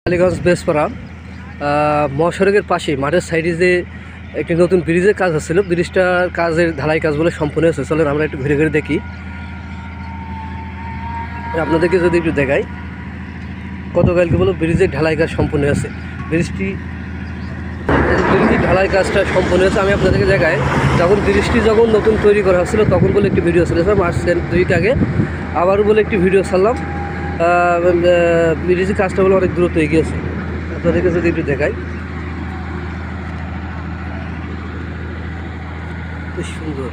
কালীগঞ্জ বেসপাড়া মহাসড়কের পাশে মাঠের সাইডে যে একটি নতুন ব্রিজের কাজ হচ্ছিল, ব্রিজটার কাজের ঢালাই কাজ বলে সম্পূর্ণ হয়েছে। চলেন আমরা একটু ঘুরে ঘুরে দেখি, আপনাদেরকে যদি একটু দেখাই গতকালকে বলো ব্রিজের ঢালাই কাজ সম্পূর্ণ হয়েছে। ব্রিজের ঢালাই কাজটা সম্পূর্ণ হয়েছে। আমি আপনাদেরকে দেখাই, যখন নতুন তৈরি করা হচ্ছিল তখন বলে একটি ভিডিও ছিল মাস 2 আগে, আবারও বলে একটি ভিডিও ছাড়লাম। ব্রিজের কাজটা বলে অনেক দূরত্ব এগিয়েছে। আপনাদেরকে যদি একটু দেখাই, খুব সুন্দর।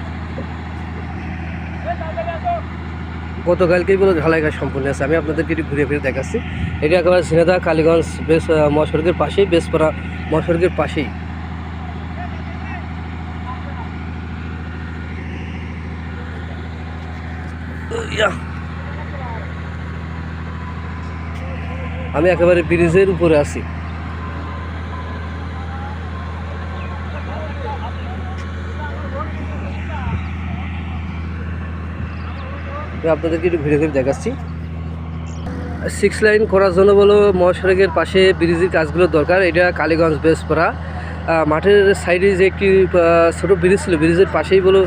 গতকালকেই বলে ঢালাই কাজ সম্পূর্ণ আছে। আমি আপনাদেরকে একটু ঘুরে ফিরে দেখাচ্ছি। এটা একেবারে ঝিনাইদহ কালীগঞ্জ মহাসড়কের পাশেই, বেসপাড়া মহাসড়কের পাশেই। আমি একেবারে ব্রিজের উপরে আছি। আপনাদেরকে একটু ঘুরে ঘুরে দেখাচ্ছি। 6 লাইন করার জন্য বলো মহাসড়কের পাশে ব্রিজের কাজগুলো দরকার। এটা কালীগঞ্জ বেসপাড়া মাঠের সাইডে যে একটি ছোটো ব্রিজ ছিল, ব্রিজের পাশেই বলো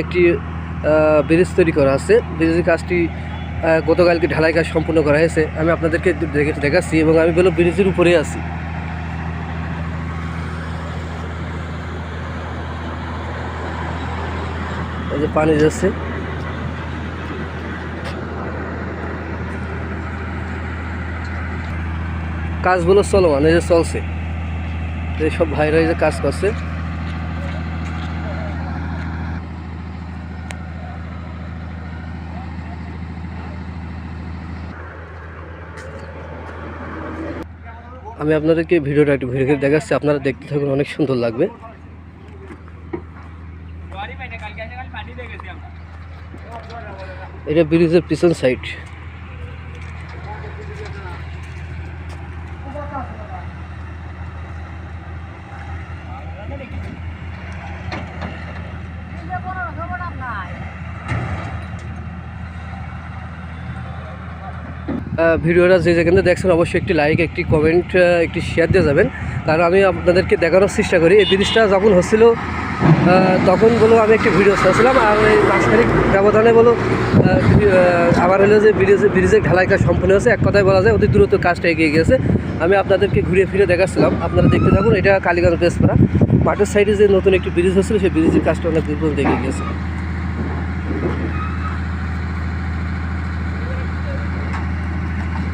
একটি ব্রিজ তৈরি করা আছে। ব্রিজের কাজটি গতকালকে ঢালাই কাজ সম্পূর্ণ করা হয়েছে। আমি আপনাদেরকে দেখাচ্ছি এবং আমি বলো ব্রিজের উপরেই আছি। এই যে পানি যাচ্ছে, কাজগুলো চলমান, এই যে চলছে, এই সব ভাইরা এই যে কাজ করছে। আমি আপনাদেরকে ভিডিওটা একটু ঘুরে ঘুরে দেখাচ্ছি, আপনারা দেখতে থাকুন, অনেক সুন্দর লাগবে। এটা ব্রিজের পিছন সাইড। ভিডিওটা যে যেখানে দেখছেন অবশ্যই একটি লাইক, একটি কমেন্ট, একটি শেয়ার দিয়ে যাবেন। কারণ আমি আপনাদেরকে দেখানোর চেষ্টা করি। এই ব্রিজটা যখন হচ্ছিল তখন বলো আমি একটি ভিডিও ছেড়েছিলাম, আর এই মাঝখানিক ব্যবধানে বলো আবার হলো যে ব্রিজের ঢালাই কাজ সম্পূর্ণ হয়েছে। এক কথায় বলা যায় অতি দ্রুত কাজটা এগিয়ে গিয়েছে। আমি আপনাদেরকে ঘুরে ফিরে দেখাচ্ছিলাম, আপনারা দেখতে থাকুন। এটা কালীগঞ্জ বেসপাড়া মাঠের সাইডে যে নতুন একটি ব্রিজ হচ্ছিল, সেই ব্রিজের কাজটা অনেক দূর পর্যন্ত এগিয়ে গিয়েছে।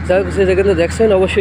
যাই হোক, যেখানে দেখছেন অবশ্যই